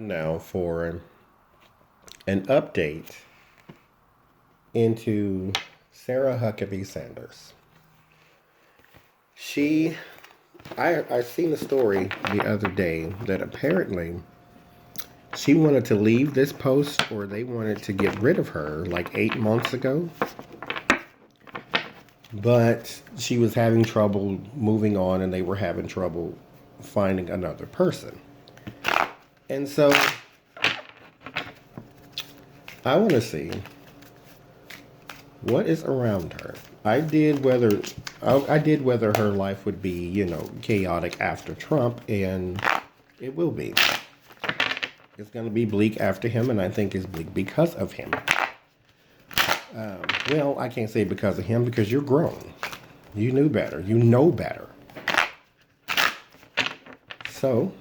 now for an update into Sarah Huckabee Sanders. She, I seen a story the other day that apparently she wanted to leave this post or they wanted to get rid of her like 8 months ago, but she was having trouble moving on and they were having trouble finding another person. And so I want to see what is around her. I did whether her life would be, chaotic after Trump, and it will be. It's going to be bleak after him, and I think it's bleak because of him. Well, I can't say because of him because you're grown. You knew better. You know better. So,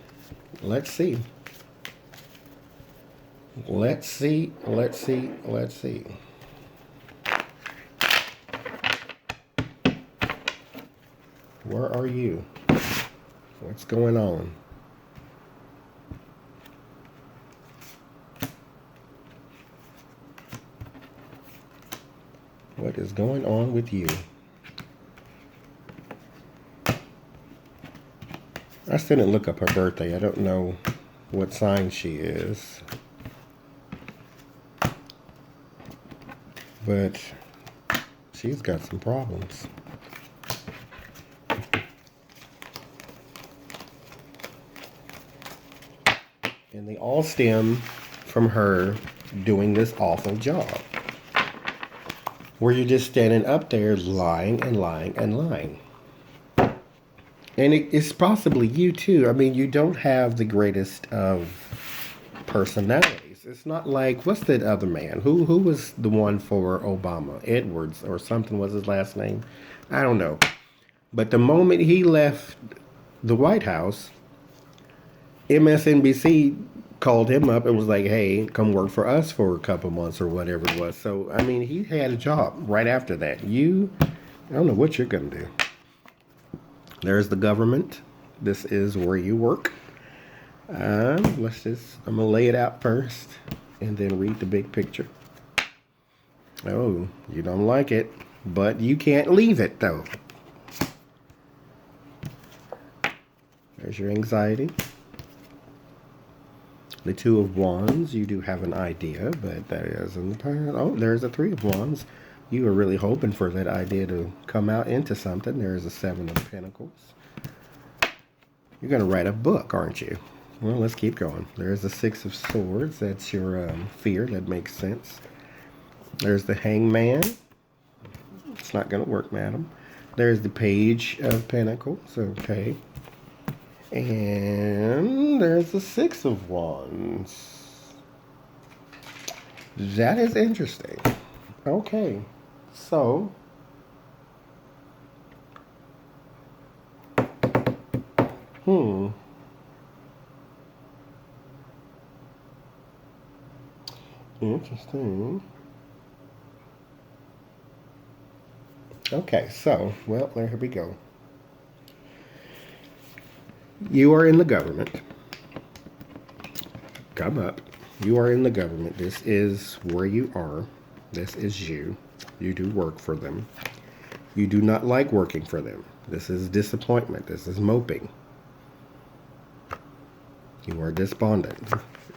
let's see. Let's see. Where are you? What's going on? What is going on with you? I still didn't look up her birthday. I don't know what sign she is. But she's got some problems. And they all stem from her doing this awful job. Where you're just standing up there lying and lying and lying. And it's possibly you too. I mean, you don't have the greatest of personalities. It's not like, what's that other man? Who was the one for Obama? Edwards or something was his last name? I don't know. But the moment he left the White House, MSNBC called him up and was like, hey, come work for us for a couple months or whatever it was. So, I mean, he had a job right after that. I don't know what you're going to do. There's the government. This is where you work. I'm going to lay it out first and then read the big picture. Oh, you don't like it, but you can't leave it though. There's your anxiety. The Two of Wands, you do have an idea, but that isn't. Oh, there's a Three of Wands. You were really hoping for that idea to come out into something. There's a Seven of Pentacles. You're going to write a book, aren't you? Well, let's keep going. There's the Six of Swords. That's your fear. That makes sense. There's the Hangman. It's not going to work, madam. There's the Page of Pentacles. Okay. And there's the Six of Wands. That is interesting. Okay. So, interesting. Okay, so, well, here we go. You are in the government. Come up. You are in the government. This is where you are. This is you. You do work for them. You do not like working for them. This is disappointment. This is moping. You are despondent.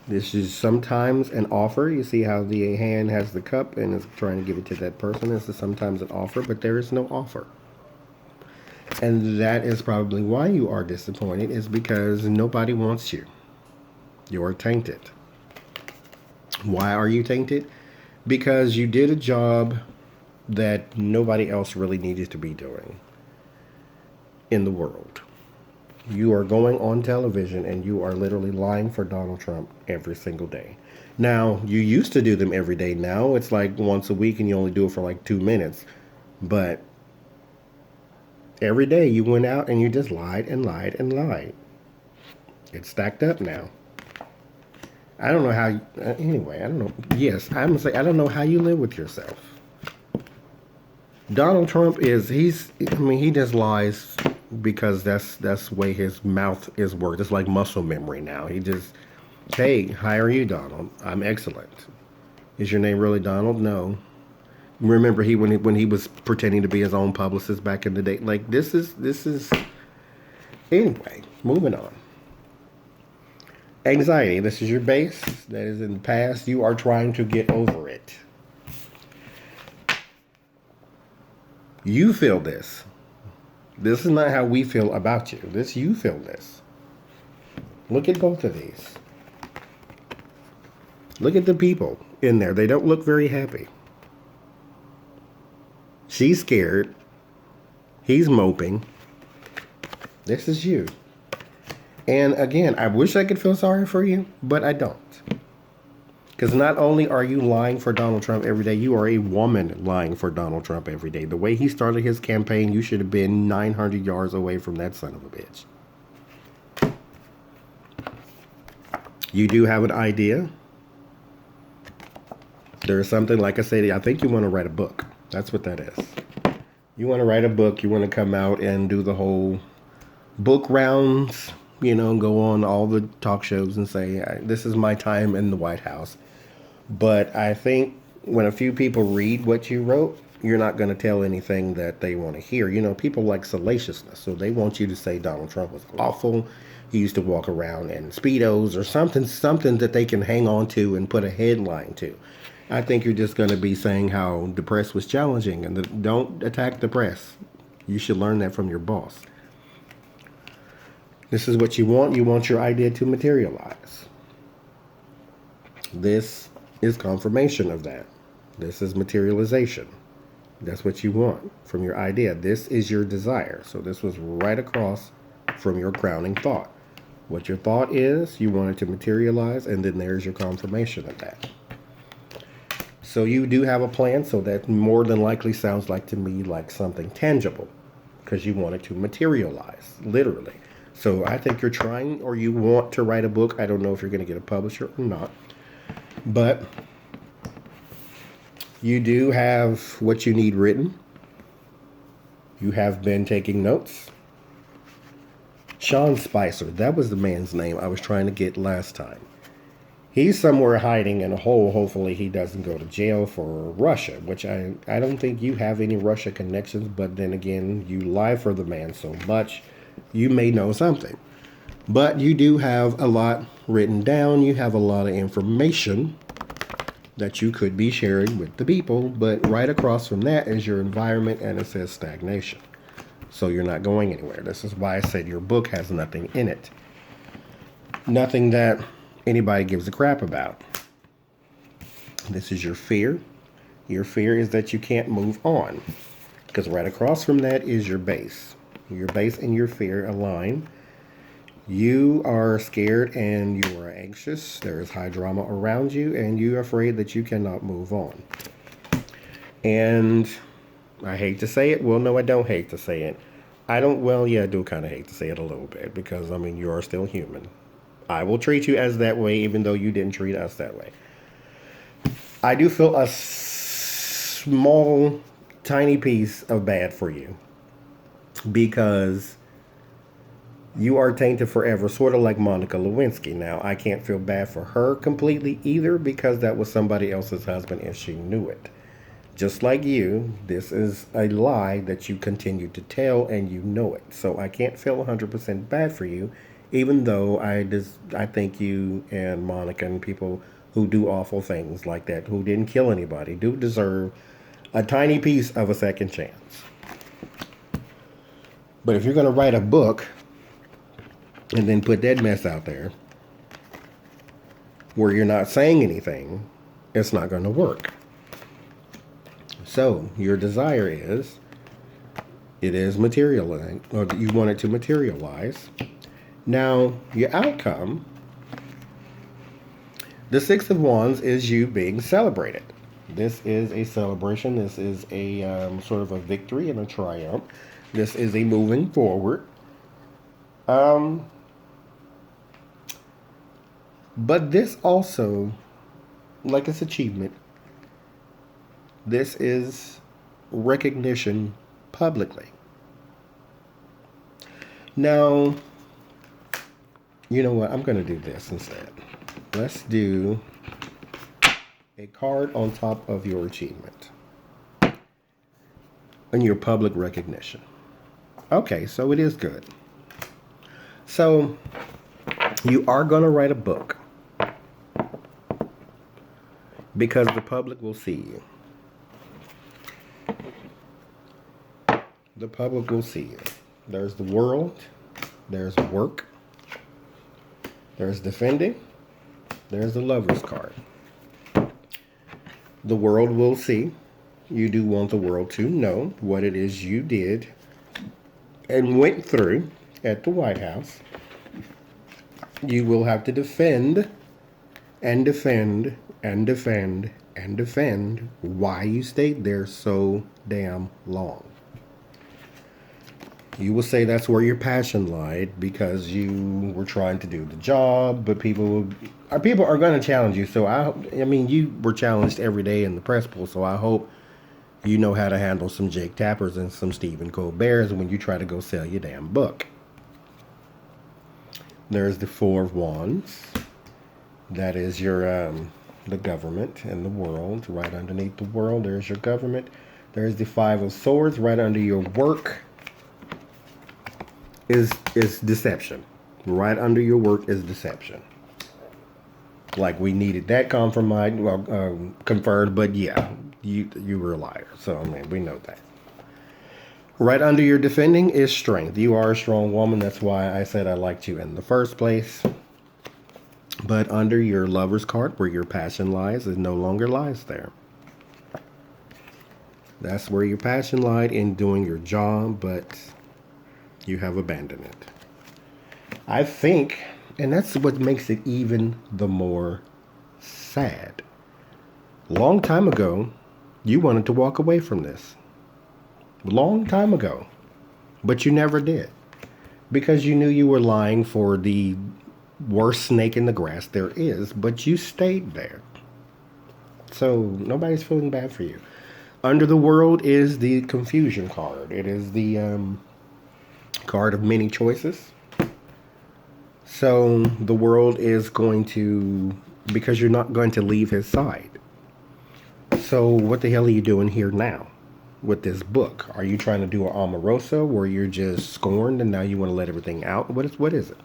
This is sometimes an offer. You see how the hand has the cup and is trying to give it to that person. This is sometimes an offer, but there is no offer. And that is probably why you are disappointed, is because nobody wants you. You are tainted. Why are you tainted? Because you did a job that nobody else really needed to be doing in the world. You are going on television and you are literally lying for Donald Trump every single day. Now, you used to do them every day. Now it's like once a week and you only do it for like 2 minutes. But every day you went out and you just lied and lied and lied. It's stacked up now. I don't know how, anyway, I don't know. Yes, I'm going to say, I don't know how you live with yourself. Donald Trump he just lies because that's the way his mouth is worked. It's like muscle memory now. Hey, how are you, Donald? I'm excellent. Is your name really Donald? No. Remember when he was pretending to be his own publicist back in the day? Like this is anyway, moving on. Anxiety, this is your base. That is in the past. You are trying to get over it. You feel this. This is not how we feel about you. This you feel this. Look at both of these. Look at the people in there. They don't look very happy. She's scared. He's moping. This is you. And again, I wish I could feel sorry for you, but I don't. Because not only are you lying for Donald Trump every day, you are a woman lying for Donald Trump every day. The way he started his campaign, you should have been 900 yards away from that son of a bitch. You do have an idea. There's something, like I said, I think you want to write a book. That's what that is. You want to write a book. You want to come out and do the whole book rounds, go on all the talk shows and say, this is my time in the White House. But I think when a few people read what you wrote, you're not going to tell anything that they want to hear. People like salaciousness. So they want you to say Donald Trump was awful. He used to walk around in Speedos or something that they can hang on to and put a headline to. I think you're just going to be saying how the press was challenging, and don't attack the press. You should learn that from your boss. This is what you want. You want your idea to materialize. This is confirmation of that. This is materialization. That's what you want from your idea. This is your desire. So this was right across from your crowning thought. What your thought is, you want it to materialize, and then there's your confirmation of that. So you do have a plan, so that more than likely sounds like to me like something tangible, because you want it to materialize, literally. So I think you're trying, or you want to write a book. I don't know if you're going to get a publisher or not, but you do have what you need written. You have been taking notes. Sean Spicer, that was the man's name I was trying to get last time. He's somewhere hiding in a hole. Hopefully he doesn't go to jail for Russia, which I don't think you have any Russia connections, but then again, you lie for the man so much, you may know something. But you do have a lot written down. You have a lot of information that you could be sharing with the people, but right across from that is your environment, and it says stagnation. So you're not going anywhere. This is why I said your book has nothing in it. Nothing that anybody gives a crap about. This is your fear. Your fear is that you can't move on, because right across from that is your base. Your base and your fear align. You are scared and you are anxious. There is high drama around you, and you're afraid that you cannot move on. And I hate to say it. Well, no, I don't hate to say it. I do kind of hate to say it a little bit, because, you are still human. I will treat you as that way, even though you didn't treat us that way. I do feel a small, tiny piece of bad for you, because you are tainted forever, sort of like Monica Lewinsky. Now, I can't feel bad for her completely either, because that was somebody else's husband if she knew it. Just like you, this is a lie that you continue to tell, and you know it. So I can't feel 100% bad for you, even though I think you and Monica and people who do awful things like that, who didn't kill anybody, do deserve a tiny piece of a second chance. But if you're going to write a book and then put that mess out there where you're not saying anything, it's not going to work. So your desire is, it is materializing, or you want it to materialize. Now, your outcome, the Six of Wands, is you being celebrated. This is a celebration. This is a sort of a victory and a triumph. This is a moving forward. But this also, like its achievement, this is recognition publicly. Now, you know what? I'm going to do this instead. Let's do a card on top of your achievement and your public recognition. Okay, so it is good. So you are going to write a book because the public will see you. The public will see you. There's the world. There's work. There's defending. There's the lover's card. The world will see. You do want the world to know what it is you did and went through at the White House. You will have to defend and defend and defend and defend why you stayed there so damn long. You will say that's where your passion lied because you were trying to do the job, but people are going to challenge you. So I mean, you were challenged every day in the press pool. So I hope you know how to handle some Jake Tappers and some Stephen Colbert's when you try to go sell your damn book. There's the Four of Wands. That is your the government and the world. Right underneath the world, there's your government. There's the Five of Swords. Right under your work is deception. Right under your work is deception. Like we needed that conferred, but yeah, you were a liar. So I mean, we know that. Right under your defending is strength. You are a strong woman. That's why I said I liked you in the first place. But under your lover's card, where your passion lies, it no longer lies there. That's where your passion lied in doing your job, but you have abandoned it. I think, and that's what makes it even the more sad. Long time ago, you wanted to walk away from this. Long time ago. But you never did. Because you knew you were lying for the worst snake in the grass there is, but you stayed there. So nobody's feeling bad for you. Under the world is the confusion card. It is the card of many choices. So the world is going to, because you're not going to leave his side. So what the hell are you doing here now with this book? Are you trying to do an Omarosa where you're just scorned and now you want to let everything out? What is it?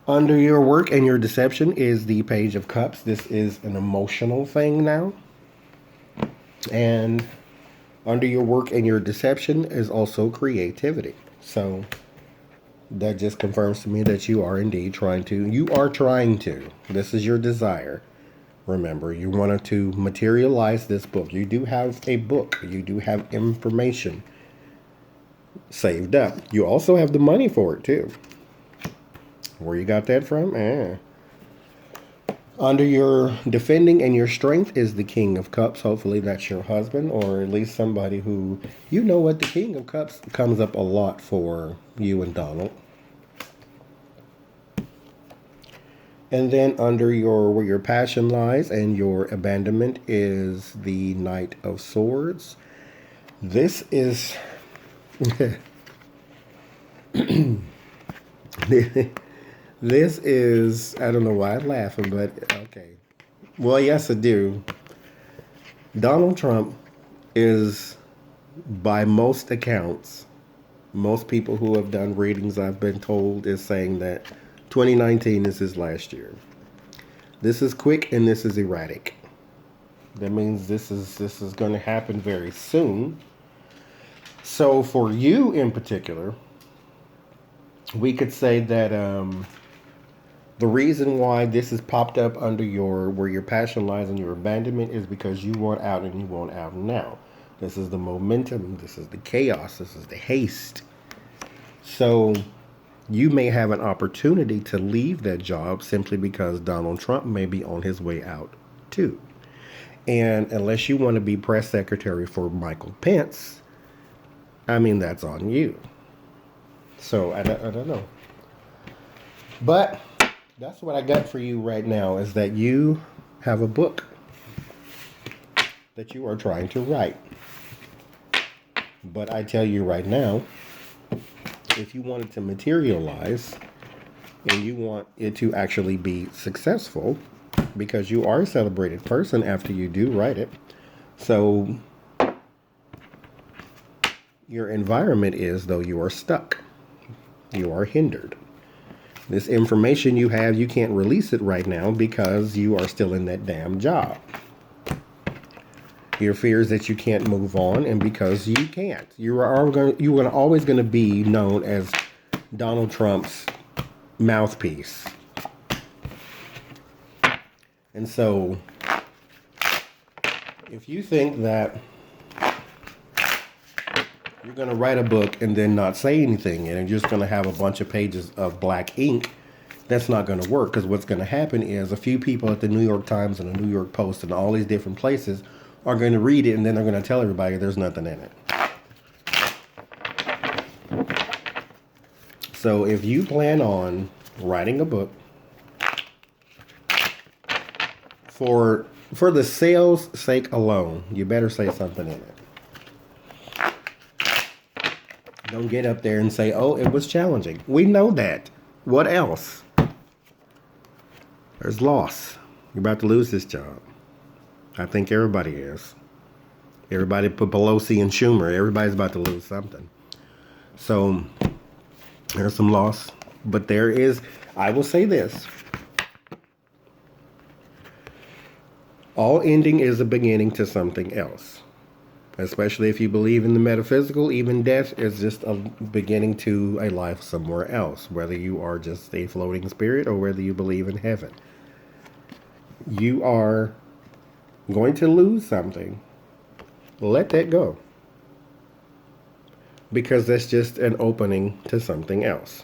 Under your work and your deception is the Page of Cups. This is an emotional thing now. And under your work and your deception is also creativity. So that just confirms to me that you are indeed trying to. This is your desire. Remember, you wanted to materialize this book. You do have a book. You do have information saved up. You also have the money for it too. Where you got that from? Under your defending and your strength is the King of Cups. Hopefully that's your husband, or at least somebody who, you know what, the King of Cups comes up a lot for you and Donald. And then under where your passion lies and your abandonment is the Knight of Swords. This is this is, I don't know why I'm laughing, but okay. Well, yes, I do. Donald Trump is, by most accounts, most people who have done readings, I've been told, is saying that 2019 is his last year. This is quick and this is erratic. That means this is going to happen very soon. So for you in particular, we could say that the reason why this has popped up under where your passion lies and your abandonment is because you want out and you want out now. This is the momentum. This is the chaos. This is the haste. So you may have an opportunity to leave that job simply because Donald Trump may be on his way out too. And unless you want to be press secretary for Michael Pence, I mean, that's on you. So I don't know. But that's what I got for you right now, is that you have a book that you are trying to write. But I tell you right now, if you want it to materialize, and you want it to actually be successful because you are a celebrated person after you do write it. So your environment is, though, you are stuck. You are hindered. This information you have, you can't release it right now because you are still in that damn job. Your fear is that you can't move on, and because you can't, you are always going to be known as Donald Trump's mouthpiece. And so, if you think that you're going to write a book and then not say anything, and you're just going to have a bunch of pages of black ink, that's not going to work, because what's going to happen is a few people at the New York Times and the New York Post and all these different places are going to read it, and then they're going to tell everybody there's nothing in it. So if you plan on writing a book for the sales sake alone, you better say something in it. Don't get up there and say, oh, it was challenging. We know that. What else? There's loss. You're about to lose this job. I think everybody is. Everybody put Pelosi and Schumer. Everybody's about to lose something. So there's some loss. But there is, I will say this. All ending is a beginning to something else. Especially if you believe in the metaphysical, even death is just a beginning to a life somewhere else. Whether you are just a floating spirit or whether you believe in heaven. You are going to lose something. Let that go. Because that's just an opening to something else.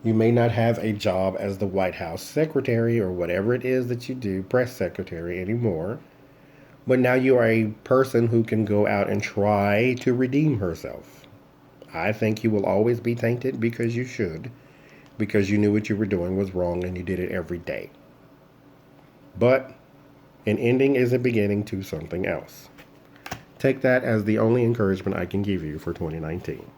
You may not have a job as the White House secretary or whatever it is that you do, press secretary anymore. But now you are a person who can go out and try to redeem herself. I think you will always be tainted because you should. Because you knew what you were doing was wrong and you did it every day. But an ending is a beginning to something else. Take that as the only encouragement I can give you for 2019.